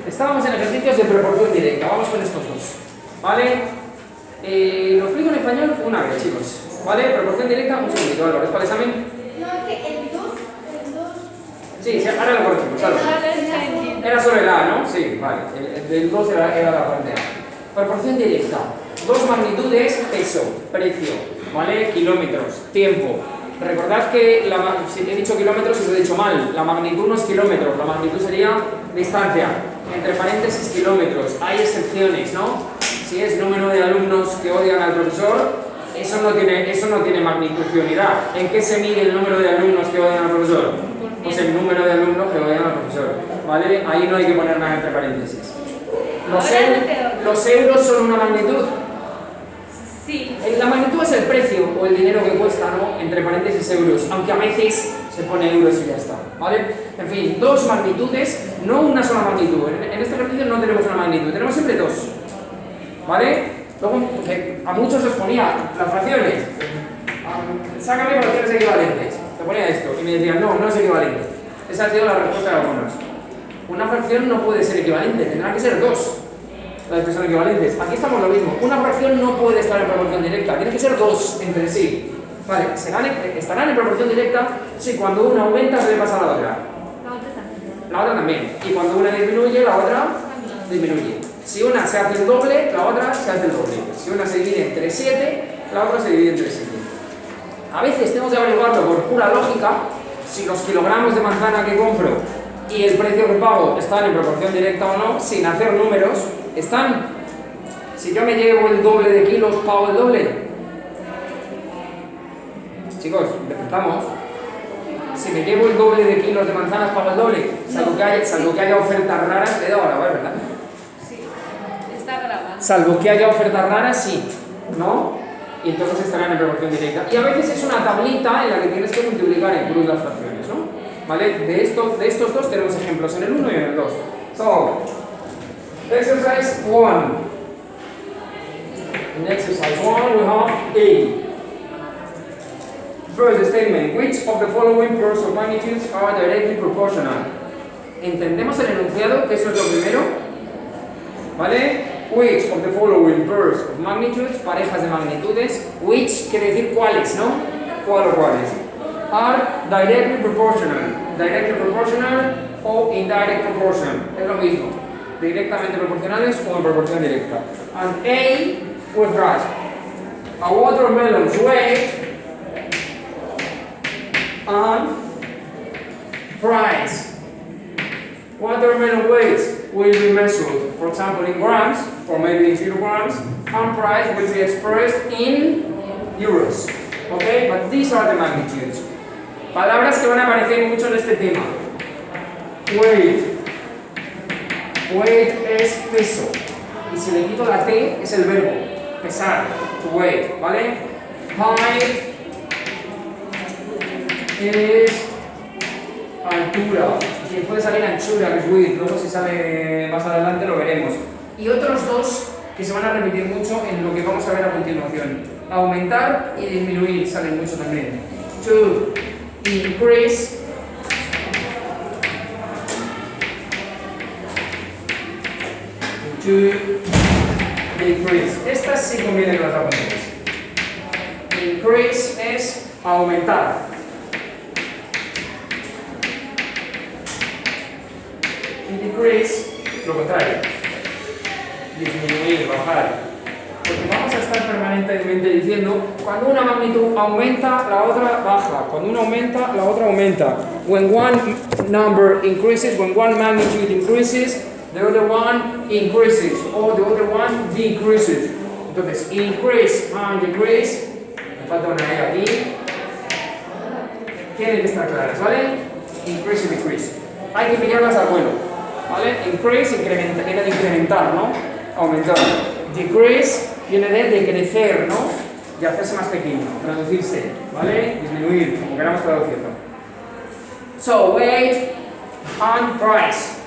Estábamos en ejercicios de proporción directa, vamos con estos dos, ¿vale? Lo explico en español una vez, chicos, ¿vale? Proporción directa, un segundito, Álvaro, ¿es para el examen? No, que el 2. Sí, ahora lo corregimos, claro. Era sobre el A, ¿no? Sí, vale, el del 2 era la parte A. Proporción directa, dos magnitudes, peso, precio, ¿vale? Kilómetros, tiempo. Recordad que si he dicho kilómetros os he dicho mal, la magnitud no es kilómetros, la magnitud sería distancia, entre paréntesis kilómetros, hay excepciones, ¿no? Si es número de alumnos que odian al profesor, eso no tiene magnitud y unidad. ¿En qué se mide el número de alumnos que odian al profesor? Pues el número de alumnos que odian al profesor, ¿vale? Ahí no hay que poner nada entre paréntesis. ¿Los euros son una magnitud? Sí. La magnitud es el precio o el dinero que cuesta, ¿no? Entre paréntesis euros, aunque a veces se pone euros y ya está, ¿vale? En fin, dos magnitudes, no una sola magnitud. En este ejercicio no tenemos una magnitud, tenemos siempre dos, ¿vale? Luego, porque a muchos os ponía las fracciones, sácame fracciones equivalentes, te ponía esto y me decían, no es equivalente. Esa ha sido la respuesta de algunos. Una fracción no puede ser equivalente, tendrá que ser dos las que son equivalentes. Aquí estamos lo mismo, una fracción no puede estar en proporción directa, tiene que ser dos entre sí. Vale, estarán en proporción directa si cuando una aumenta se le pasa a la otra. La otra también. Y cuando una disminuye, la otra disminuye. Si una se hace el doble, la otra se hace el doble. Si una se divide entre 7, la otra se divide entre 7. A veces tengo que averiguarlo por pura lógica, si los kilogramos de manzana que compro y el precio que pago están en proporción directa o no, sin hacer números, están. Si yo me llevo el doble de kilos, ¿pago el doble? Chicos, despertamos. Si me llevo el doble de kilos de manzanas, ¿pago el doble? Salvo que haya ofertas raras, le he dado la ¿verdad? Sí, está grabado. Salvo que haya ofertas raras, sí, ¿no? Y entonces estarán en proporción directa. Y a veces es una tablita en la que tienes que multiplicar en cruz las fracciones, ¿no? ¿Vale? De estos dos tenemos ejemplos en el 1 y en el 2. So, exercise 1. In exercise 1 we have A. First statement, which of the following pairs of magnitudes are directly proportional? ¿Entendemos el enunciado? Que eso es lo primero. ¿Vale? Which of the following pairs of magnitudes, parejas de magnitudes, which quiere decir cuáles, ¿no? ¿Cuál o cuáles? Are directly proportional. Directly proportional o indirect proportional. Es lo mismo. Directamente proporcionales o en proporción directa. And A was right. A watermelon's weight and price. Watermelon weights will be measured, for example, in grams, or maybe in kilograms, and price will be expressed in euros. Okay, but these are the magnitudes. Palabras que van a aparecer mucho en este tema. Weight. Weight es peso. Y si le quito la T, es el verbo. Pesar. To weight, ¿vale? Height es altura. Y puede salir anchura, que es width. Luego si sale más adelante lo veremos. Y otros dos que se van a repetir mucho en lo que vamos a ver a continuación. Aumentar y disminuir salen mucho también. To increase. To decrease. Estas sí conviene que las apuntemos. Increase es aumentar. Y decrease, lo contrario. Disminuir, bajar. Porque vamos a estar permanentemente diciendo, cuando una magnitud aumenta, la otra baja. Cuando una aumenta, la otra aumenta. When one number increases, when one magnitude increases, the other one increases, or the other one decreases. Entonces, increase and decrease, me falta una E aquí, tienen que estar claras, ¿vale? Increase y decrease. Hay que pillarlas al vuelo, ¿vale? Increase viene de incrementar, ¿no? Aumentar. Decrease viene de decrecer, ¿no? De hacerse más pequeño, reducirse, ¿vale? Disminuir, como queramos traducirlo. So, weight and price.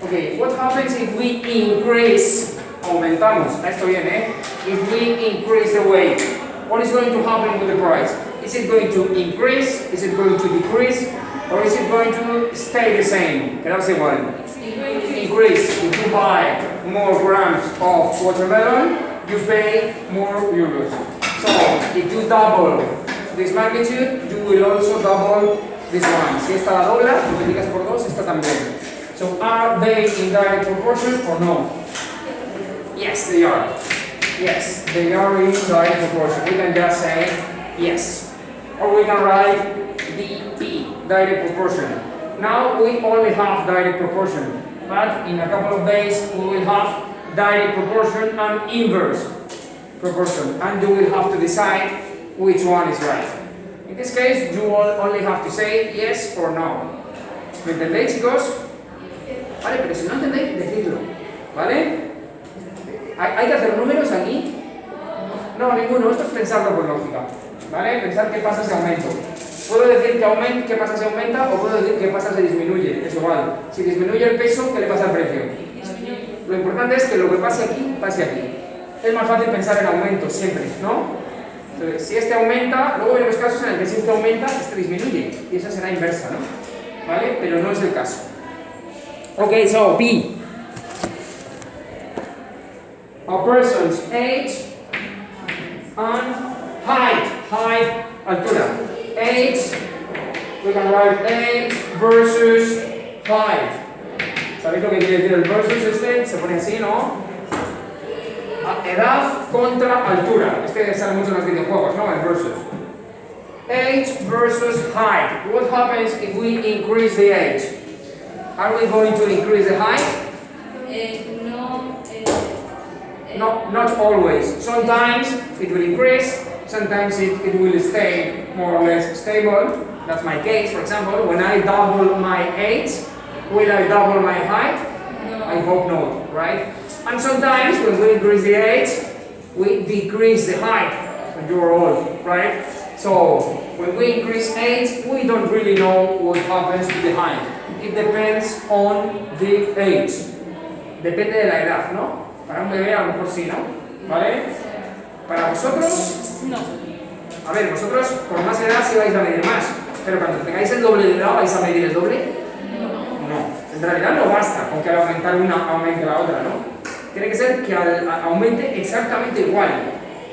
Okay, what happens if we increase? Aumentamos, esto viene, if we increase the weight, what is going to happen with the price? Is it going to increase? Is it going to decrease? Or is it going to stay the same? Quedarse igual. It's going to Increase. If you buy more grams of watermelon, you pay more euros. So, if you double this magnitude, you will also double this one. Si esta la dobla, multiplicas por 2, esta también. So, are they in direct proportion or no? Yes, they are. Yes, they are in direct proportion. We can just say yes. Or we can write DP, direct proportion. Now we only have direct proportion, but in a couple of days we will have direct proportion and inverse proportion, and you will have to decide which one is right. In this case, you will only have to say yes or no. ¿Me entendéis, chicos? Vale, pero si no entendéis, decidlo. ¿Vale? ¿Hay que hacer números aquí? No, ninguno. Esto es pensarlo por lógica. ¿Vale? Pensar qué pasa si aumento. Puedo decir qué pasa si aumenta o puedo decir qué pasa si disminuye. Es igual. Si disminuye el peso, ¿qué le pasa al precio? Lo importante es que lo que pase aquí, pase aquí. Es más fácil pensar en aumento siempre, ¿no? Entonces, si este aumenta, luego veremos casos en el que si este aumenta, este disminuye. Y esa será inversa, ¿no? ¿Vale? Pero no es el caso. Ok, so B. A person's age and height, altura. Age, we can write age versus height. ¿Sabéis lo que quiere decir el versus este? Se pone así, ¿no? Edad contra altura. Este sale mucho en los videojuegos, ¿no? El versus. Age versus height. What happens if we increase the age? Are we going to increase the height? No, not always. Sometimes it will increase, sometimes it will stay more or less stable. That's my case, for example. When I double my age, will I double my height? No. I hope not, right? And sometimes when we increase the age, we decrease the height when you're old, right? So when we increase age, we don't really know what happens to the height. It depends on the age. Depende de la edad, ¿no? Para un bebé a lo mejor sí, ¿no? ¿Vale? Para vosotros, No. a ver, vosotros por más edad sí vais a medir más, pero cuando tengáis el doble de edad, ¿vais a medir el doble? No. En realidad no basta con que al aumentar una aumente la otra, ¿no? Tiene que ser que aumente exactamente igual.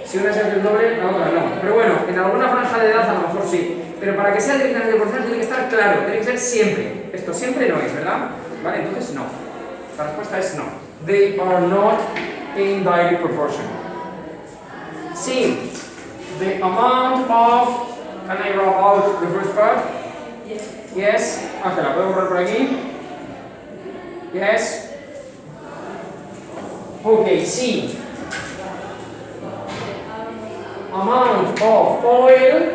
Si una se hace el doble, la otra no. Pero bueno, en alguna franja de edad a lo mejor sí. Pero para que sea directamente proporcional tiene que estar claro, tiene que ser siempre. Esto siempre no es, ¿verdad? Vale, entonces no. La respuesta es no. They are not in direct proportion. C. The amount of... Can I rub out the first part? Yes. Ángela, ¿puedo borrar por aquí? Yes. Okay, C. Amount of oil.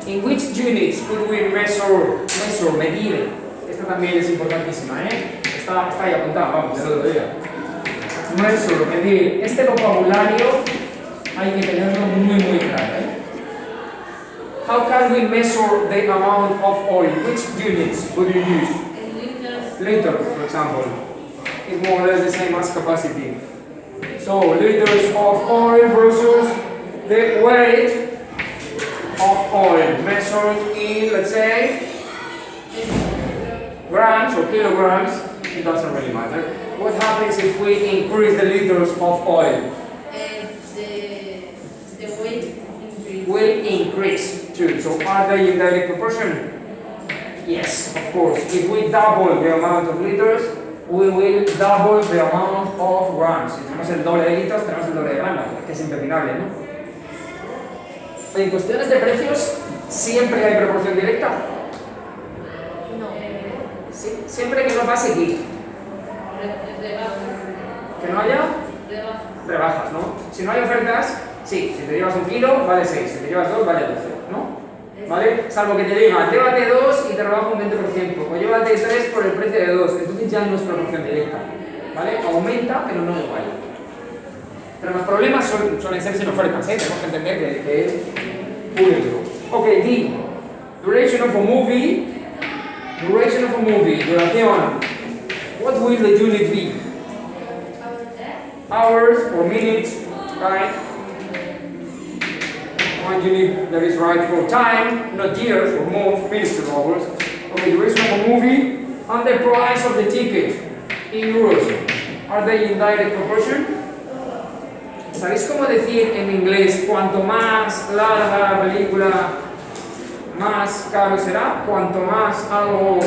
In which units could we medir? Esta también es importantísima, ¿eh? Está ahí apuntada, vamos, del otro día. Medir. Este vocabulario hay que tenerlo muy claro, ¿eh? How can we measure the amount of oil? Which units would you use? Liters, for example. It's more or less the same as capacity. So, liters of oil versus the weight of oil measured in, let's say, grams or kilograms. It doesn't really matter. What happens if we increase the liters of oil? The weight will increase too. So are they in direct proportion? Yes, of course. If we double the amount of liters, we will double the amount of grams. Si tenemos el doble de litros, tenemos el doble de gramos, que es impepinable, ¿no? En cuestiones de precios, ¿siempre hay proporción directa? No. Sí, siempre que no pase aquí. Que no haya rebajas, ¿no? Si no hay ofertas, sí, si te llevas 1 kilo, vale 6, si te llevas 2, vale 12, ¿no? ¿Vale? Salvo que te diga, llévate 2 y te rebajo un 20%, o llévate 3 por el precio de 2, entonces ya no es proporción directa, ¿vale? Aumenta, pero no igual. Pero los problemas suelen ser sin ofertas, ¿eh? Tenemos que entender que es público. Ok, D. Duration of a movie. Duration of a movie. Duración. What will the unit be? Hours or minutes, right? One unit that is right for time, not years or months, minutes or hours. Okay, duration of a movie and the price of the ticket in euros. Are they in direct proportion? ¿Sabéis cómo decir en inglés cuanto más larga la película, más caro será? Cuanto más algo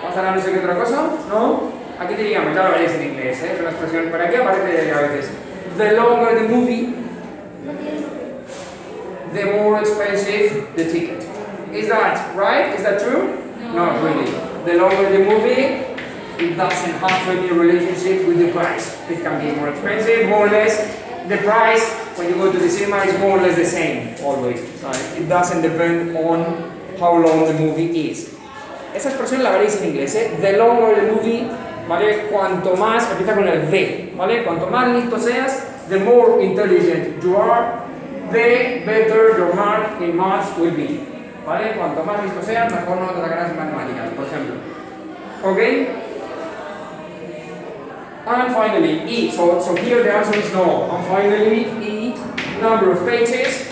pasará no sé qué otra cosa, ¿no? Aquí diríamos, ya lo veréis en inglés, es una expresión, por aquí aparece a veces. The longer the movie, the more expensive the ticket. Is that right? Is that true? No. Not really. The longer the movie, it doesn't have any relationship with the price. It can be more expensive, more or less. The price, when you go to the cinema, is more or less the same, always. It doesn't depend on how long the movie is. Esa expresión la veréis en inglés, ¿eh? The longer the movie, ¿vale? Cuanto más, empieza con el the, ¿vale? Cuanto más listo seas, the more intelligent you are, the better your mark in maths will be. ¿Vale? Cuanto más listo seas, mejor no te sacarás en matemáticas, por ejemplo. ¿Ok? And finally, E. So here the answer is no. And finally, E. Number of pages.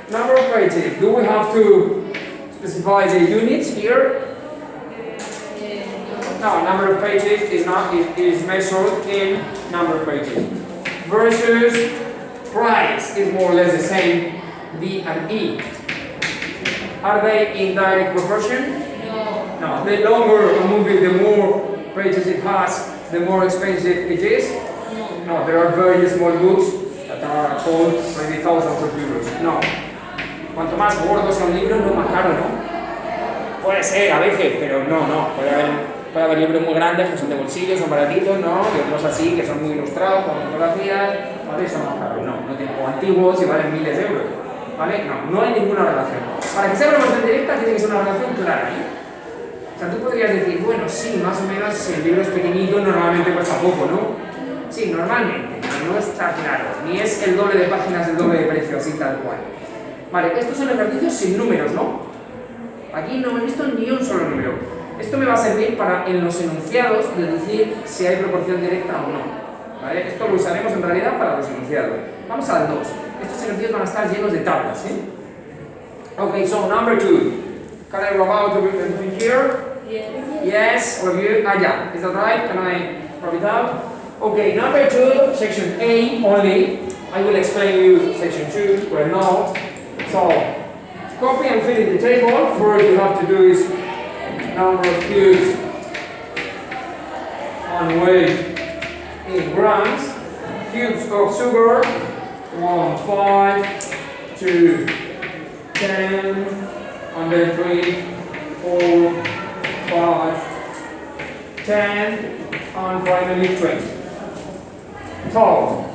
Number of pages. Do we have to specify the units here? No, number of pages is measured in number of pages. Versus price is more or less the same, D and E. Are they in direct proportion? No. No. The longer a movie, the more pages it has, the more expensive it is? No, there are very small books that are called maybe thousands of euros. No. Cuanto más gordo sea un libro, no más caro, ¿no? Puede ser a veces, pero no. Puede haber libros muy grandes que son de bolsillo, son baratitos, ¿no? Y otros así que son muy ilustrados, con fotografías, ¿vale? Son más caros, no tienen como antiguos y valen miles de euros, ¿vale? No hay ninguna relación. Para que sea proporción directa tiene que ser una relación clara, ¿eh? O sea, tú podrías decir, bueno, sí, más o menos si el libro es pequeñito normalmente cuesta poco, ¿no? Sí, normalmente, pero no está claro. Ni es el doble de páginas, el doble de precio, así tal cual. Vale, estos son ejercicios sin números, ¿no? Aquí no he visto ni un solo número. Esto me va a servir para, en los enunciados, deducir si hay proporción directa o no. ¿Vale? Esto lo usaremos en realidad para los enunciados. Vamos al 2. Estos enunciados van a estar llenos de tablas, ¿eh? Ok, so number 2. Can I rub out everything here? Yes, all of you? Yeah. Is that right? Can I rub it out? Okay, number 2, section A only. I will explain you section 2 right now. So, copy and fill in the table. First you have to do is number of cubes and weight in grams. Cubes of sugar, 1, 5, 2, 10, and then 3, 4, 5, 10, and finally 20. So,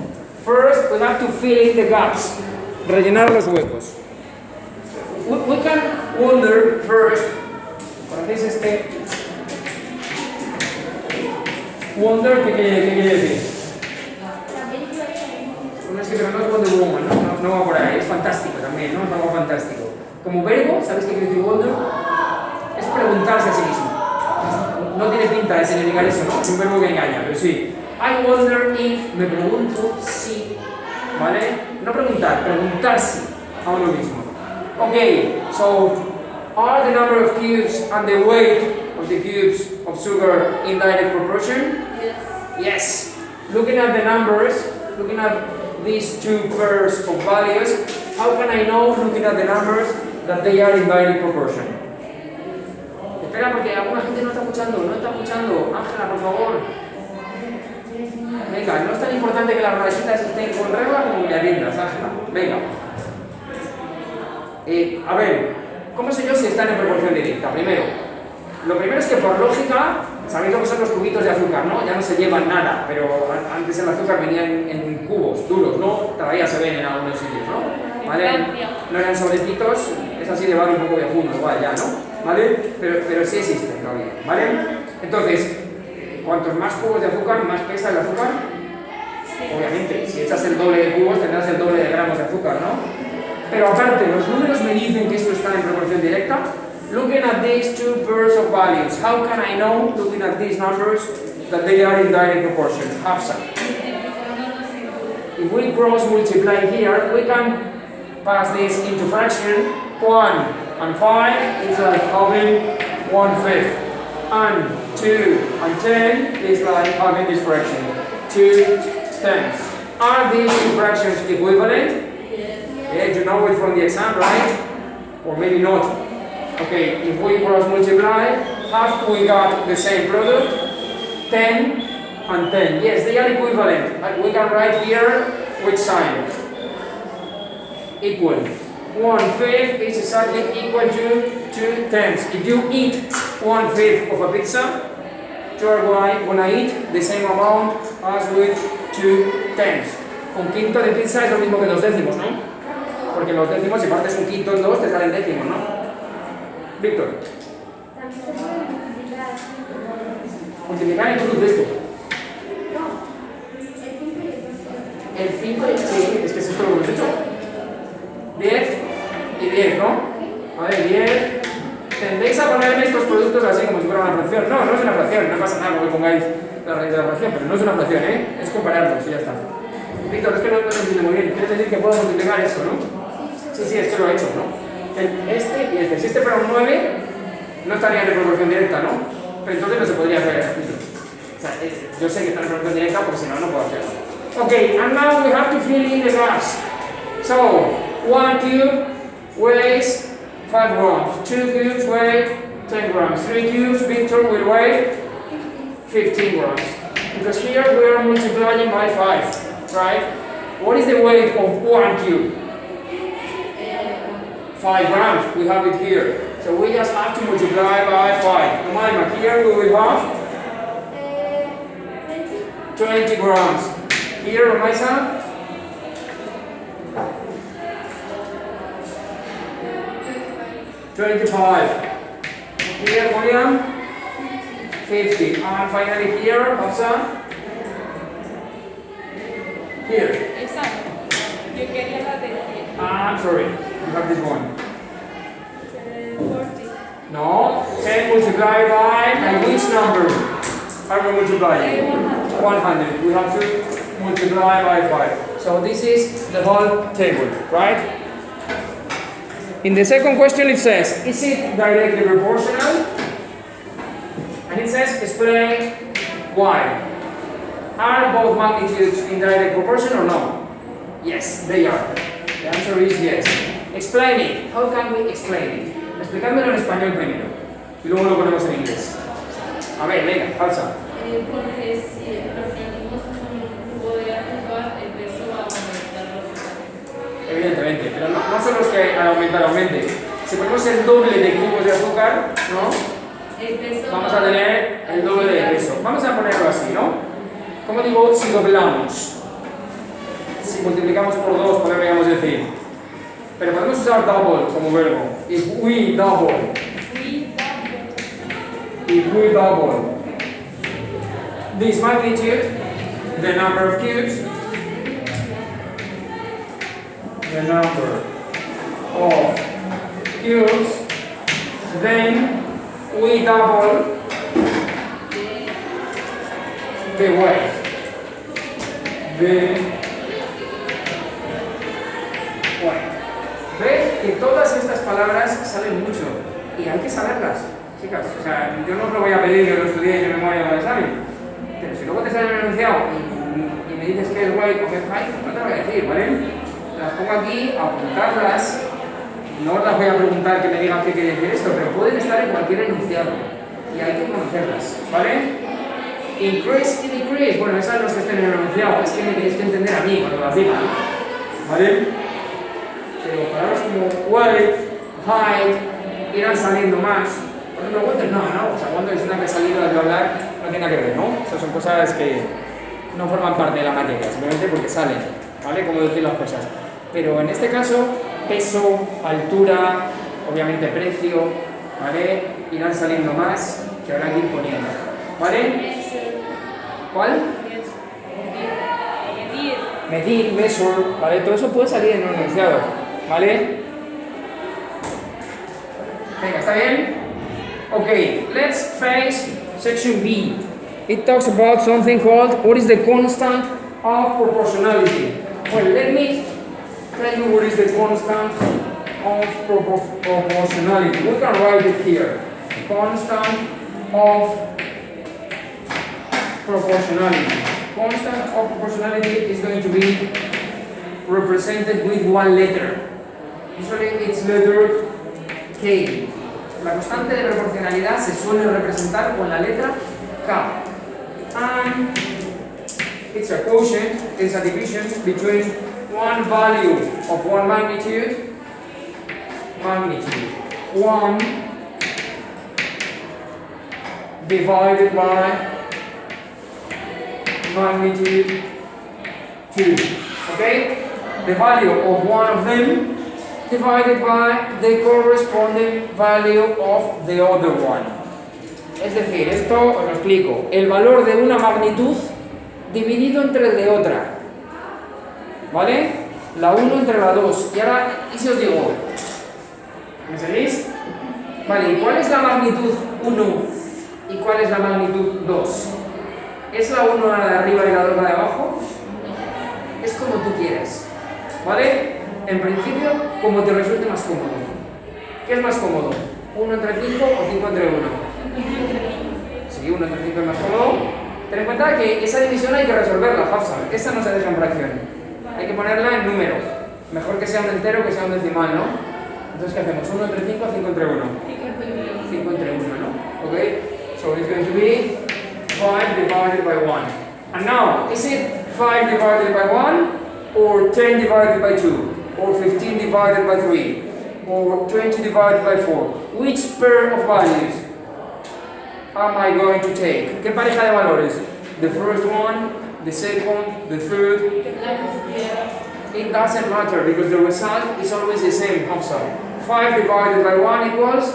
first we have to fill in the gaps, rellenar los huecos. We can wonder first, ¿qué es este? Wonder, ¿qué quiere decir? Bueno, es que pero no es Wonder Woman, no va por ahí, es fantástico también, ¿no? Es algo fantástico. Como verbo, ¿sabéis qué quiere decir wonder? Es preguntarse a sí mismo. No tiene pinta de significar eso, ¿no? Es un verbo que engaña, pero sí. I wonder if, me pregunto si, ¿vale? No preguntar, preguntarse a uno mismo. Okay, so, are the number of cubes and the weight of the cubes of sugar in direct proportion? Yes. Yes. Looking at the numbers, looking at these two pairs of values, how can I know, looking at the numbers, that they are in direct proportion? Espera, porque alguna gente no está escuchando. Ángela, por favor. Venga, no es tan importante que las rayitas estén con regla como me atiendas, Ángela. Venga. A ver, ¿cómo sé yo si están en proporción directa? Primero, lo primero es que por lógica, sabéis lo que son los cubitos de azúcar, ¿no? Ya no se llevan nada, pero antes el azúcar venía en cubos duros, ¿no? Todavía se ven en algunos sitios, ¿no? ¿Vale? No eran sobrecitos, es así de barro un poco de jugo, igual ya, ¿no? ¿Vale? Pero sí existen todavía, ¿vale? Entonces, cuantos más cubos de azúcar, más pesa el azúcar. Obviamente, si echas el doble de cubos tendrás el doble de gramos de azúcar, ¿no? Pero aparte, los números me dicen que esto está en proporción directa. Looking at these two pairs of values, how can I know, looking at these numbers, that they are in direct proportion? Hafsa. If we cross multiply here, we can pass this into fraction. 1 and 5 is like having 1/5. And 2 and 10 is like having this fraction. 2/10. Are these two fractions equivalent? Yeah, you know it from the exam, right? Or maybe not. Okay, if we cross multiply, have we got the same product? 10 and 10. Yes, they are equivalent. We can write here which sign? Equal. 1/5 is exactly equal to 2/10. If you eat 1/5 of a pizza, you are going to eat the same amount as with 2/10. Un quinto de pizza es lo mismo que 2 décimos, ¿no? Porque los décimos, si partes un quinto en 2, te salen décimos, ¿no? Víctor. Multiplicar en cruz de esto. El 5 y el 6, es que es esto lo que hemos hecho. 10 y 10, ¿no? Vale, 10. Tendréis a ponerme estos productos así como si fuera una fracción. No, no es una fracción, no pasa nada porque pongáis la raíz de la fracción, pero no es una fracción, ¿eh? Es compararlos y ya está. Víctor, es que no lo entiendo muy bien. Quieres decir que puedo multiplicar esto, ¿no? Sí, es que lo he hecho, ¿no? Este y este. Si este fuera un 9, no estaría en proporción directa, ¿no? Pero entonces no se podría hacer el ejercicio. O sea, yo sé que está en proporción directa porque si no, no puedo hacerlo. Okay, and now we have to fill in the gaps. So, 1 cube weighs 5 grams. 2 cubes weigh 10 grams. 3 cubes, Victor will weigh 15 grams. Because here we are multiplying by 5, right? What is the weight of 1 cube? 5 grams. We have it here. So we just have to multiply by 5. Reminder, here we will have 20 grams. Here, Romaisa? 25. Here, William? 50. And finally here, Hafsa? Here. Exacto. Yo quería la de 10. I'm sorry. You have this one. 40. No. 10 multiplied by and which number are we multiplying? 100. We have to multiply by 5. So this is the whole table, right? In the second question it says, is it directly proportional? And it says, explain why. Are both magnitudes in direct proportion or no? Yes, they are. The answer is yes. Explain it. How can we explain it? Explicármelo en español primero y luego lo ponemos en inglés. A ver, venga, falsa. Porque si repetimos un cubo de azúcar, el peso va a aumentar los azúcares. Evidentemente, pero no son los que al aumente. Si ponemos el doble de cubos de azúcar, ¿no? El peso Vamos a tener el doble de peso. Vamos a ponerlo así, ¿no? ¿Cómo digo si doblamos? Si multiplicamos por 2, podríamos decir. Pero podemos usar double como verbo. If we double. If we double this magnitude, the number of cubes, then we double the weight. ¿Ves que todas estas palabras salen mucho? Y hay que saberlas, chicas. O sea, yo no os lo voy a pedir que lo estudiéis de memoria para el examen. Pero si luego te sale el enunciado y me dices que es weight o que es height, no te lo voy a decir, ¿vale? Las pongo aquí, apuntarlas. No os las voy a preguntar que me digan qué quiere decir esto, pero pueden estar en cualquier enunciado. Y hay que conocerlas, ¿vale? Increase y decrease. Bueno, esas son los que estén en el enunciado. Es que me tenéis que entender a mí cuando las digan, ¿vale? Pero palabras como weight, height, irán saliendo más. Por ejemplo, wonder no, o sea, wonder es una que ha salido al hablar, no tiene nada que ver, ¿no? Esas son cosas que no forman parte de la materia, simplemente porque salen, ¿vale? Como decir las cosas. Pero en este caso, peso, altura, obviamente precio, ¿vale? Irán saliendo más que habrá que ir poniendo, ¿vale? ¿Cuál? Medir, measure, ¿vale? Todo eso puede salir en un enunciado, ¿vale? Venga, ¿está bien? Okay, let's face section B. It talks about something called, what is the constant of proportionality? Well, let me tell you what is the constant of proportionality. We can write it here. constant of proportionality. Constant of proportionality is going to be represented with one letter. Usually it's letter K. La constante de proporcionalidad se suele representar con la letra K. And it's a quotient, it's a division between one value of one magnitude, 1 divided by magnitude 2. Okay? The value of one of them divided by the corresponding value of the other one. Es decir, esto os lo explico. El valor de una magnitud dividido entre el de otra. ¿Vale? La 1 entre la 2. Y ahora, ¿y si os digo? ¿Me seguís? Vale, ¿y cuál es la magnitud 1 y cuál es la magnitud 2? ¿Es la 1 la de arriba y la 2 la de abajo? Es como tú quieres. ¿Vale? En principio, como te resulte más cómodo. ¿Qué es más cómodo? ¿1 entre 5 o 5 entre 1? Sí, 1 entre 5 es más cómodo. Ten en cuenta que esa división hay que resolverla, Hafsa. Esa no se deja en fracción. Hay que ponerla en número. Mejor que sea un entero que sea un decimal, ¿no? Entonces, ¿qué hacemos? 1 entre 5 o 5 entre 1? 5 entre 1, ¿no? ¿Ok? So it's going to be 5 divided by 1. And now, is it 5 divided by 1 or 10 divided by 2? Or 15 divided by 3? Or 20 divided by 4? Which pair of values am I going to take? ¿Qué pareja de valores? The first one, the second, the third? It doesn't matter because the result is always the same, Hafsa. 5 divided by 1 equals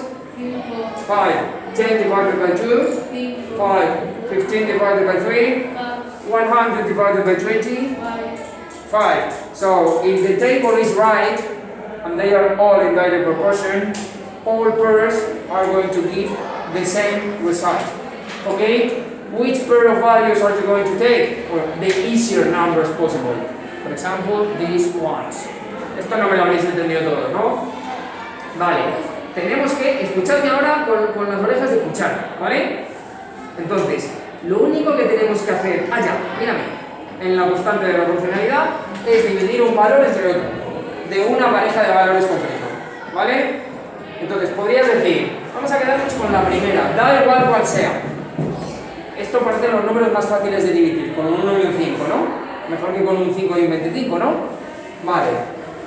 5. 10 divided by 2? 5. 15 divided by 3? 100 divided by 20? 5. So if the table is right, and they are all in direct proportion, all pairs are going to give the same result. Okay? Which pair of values are you going to take? Well, the easier numbers possible. For example, these ones. Esto no me lo habéis entendido todo, ¿no? Vale. Tenemos que escucharme ahora con las orejas de escuchar, ¿vale? Entonces, lo único que tenemos que hacer allá, mírame, en la constante de la proporcionalidad es dividir un valor entre otro, de una pareja de valores concretos, ¿vale? Entonces, podrías decir, vamos a quedarnos con la primera, da igual cual sea. Esto parece los números más fáciles de dividir, con un 1 y un 5, ¿no? Mejor que con un 5 y un 25, ¿no? Vale.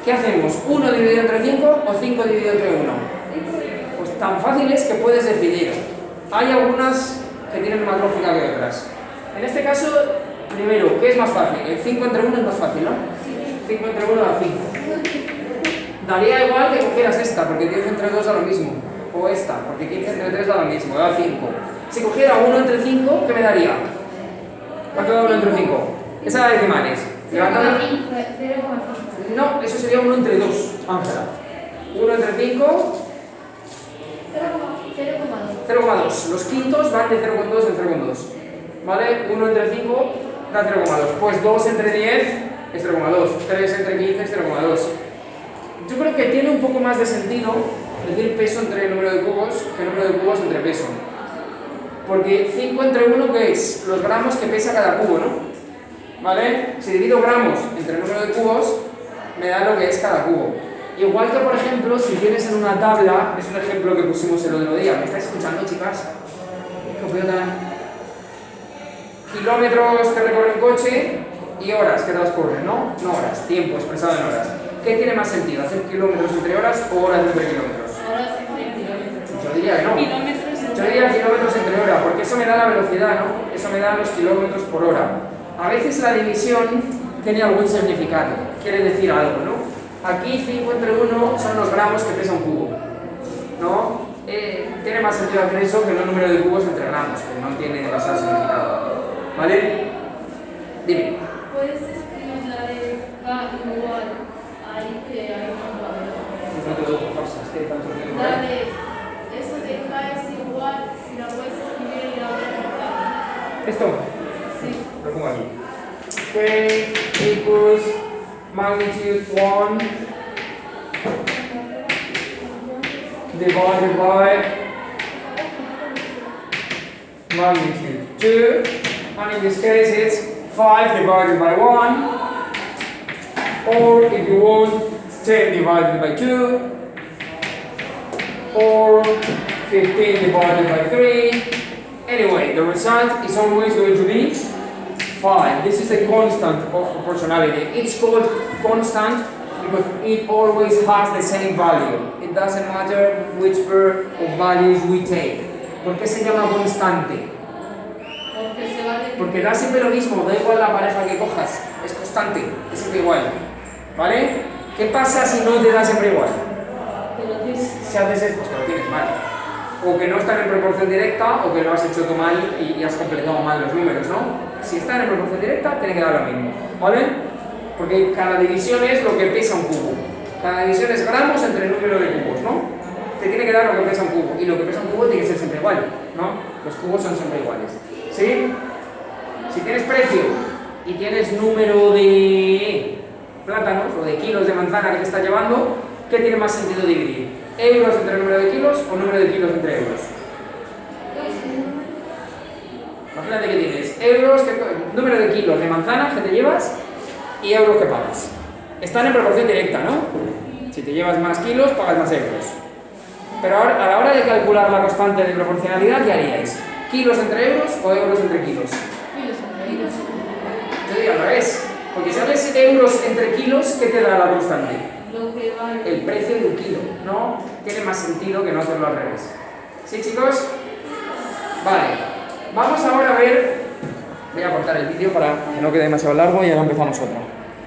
¿Qué hacemos? ¿1 dividido entre 5 o 5 dividido entre 1? Pues tan fácil es que puedes decidir. Hay algunas que tienen más lógica que otras. En este caso, primero, ¿qué es más fácil? El 5 entre 1 es más fácil, ¿no? 5 entre 1 da 5. Daría igual que cogieras esta, porque 10 entre 2 da lo mismo. O esta, porque 15 entre 3 da lo mismo, da 5. Si cogiera 1 entre 5, ¿qué me daría? ¿Cuánto da 1 entre 5? Esa da decimales. 0,5. No, eso sería 1 entre 2, Ángela. 1 entre 5, 0,2. Los quintos van de 0,2 en 0,2. ¿Vale? 1 entre 5 da 0,2. Pues 2 entre 10 es 0,2. 3 entre 15 es 0,2. Yo creo que tiene un poco más de sentido decir peso entre el número de cubos que el número de cubos entre peso. Porque 5 entre 1, ¿qué es? Los gramos que pesa cada cubo, ¿no? ¿Vale? Si divido gramos entre el número de cubos, me da lo que es cada cubo. Igual que, por ejemplo, si tienes en una tabla, es un ejemplo que pusimos el otro día. ¿Me estáis escuchando, chicas? Kilómetros que recorre un coche y horas que transcurren, ¿no? No horas, tiempo expresado en horas. ¿Qué tiene más sentido? ¿Hacer kilómetros entre horas o horas entre kilómetros? Horas entre kilómetros. Yo diría que no. Yo diría kilómetros entre hora, porque eso me da la velocidad, ¿no? Eso me da los kilómetros por hora. A veces la división tiene algún significado, quiere decir algo, ¿no? Aquí 5 entre 1 son los gramos que pesa un cubo, ¿no? Tiene más sentido hacer eso que el número de cubos entre gramos, que no tiene demasiado significado, ¿vale? Dime. ¿Puedes escribir la de K igual ahí que hay un valor? No te doy cosas, ¿qué tanto tiempo? La de eso de K es igual si la puedes escribir y la otra contar. ¿Esto? Sí. Lo pongo aquí. K equals magnitude 1 divided by magnitude 2, and in this case it's 5 divided by 1, or if you want 10 divided by 2, or 15 divided by 3. Anyway, the result is always going to be 5. This is the constant of proportionality. It's called constant because it always has the same value. It doesn't matter which pair of values we take. ¿Por qué se llama constante? Porque da siempre lo mismo, da igual la pareja que cojas, es constante, es siempre igual. ¿Vale? ¿Qué pasa si no te da siempre igual? Si haces esto, pues que lo tienes mal. O que no están en proporción directa, o que lo has hecho tú mal y has completado mal los números, ¿no? Si están en proporción directa, tiene que dar lo mismo, ¿vale? Porque cada división es lo que pesa un cubo. Cada división es gramos entre el número de cubos, ¿no? Te tiene que dar lo que pesa un cubo. Y lo que pesa un cubo tiene que ser siempre igual, ¿no? Los cubos son siempre iguales. ¿Sí? Si tienes precio y tienes número de plátanos o de kilos de manzana que te está llevando, ¿qué tiene más sentido dividir? ¿Euros entre el número de kilos o número de kilos entre euros? Imagínate que tienes euros, número de kilos de manzana que te llevas y euros que pagas. Están en proporción directa, ¿no? Si te llevas más kilos, pagas más euros. Pero ahora, a la hora de calcular la constante de proporcionalidad, ¿qué haríais? ¿Kilos entre euros o euros entre kilos? Kilos entre euros. Yo diría al revés. Porque si hables euros entre kilos, ¿qué te da la constante? Lo que vale. El precio de un kilo, ¿no? Tiene más sentido que no hacerlo al revés. ¿Sí, chicos? Vale. Vamos ahora a ver... Voy a cortar el vídeo para que no quede demasiado largo y ahora empezamos otra.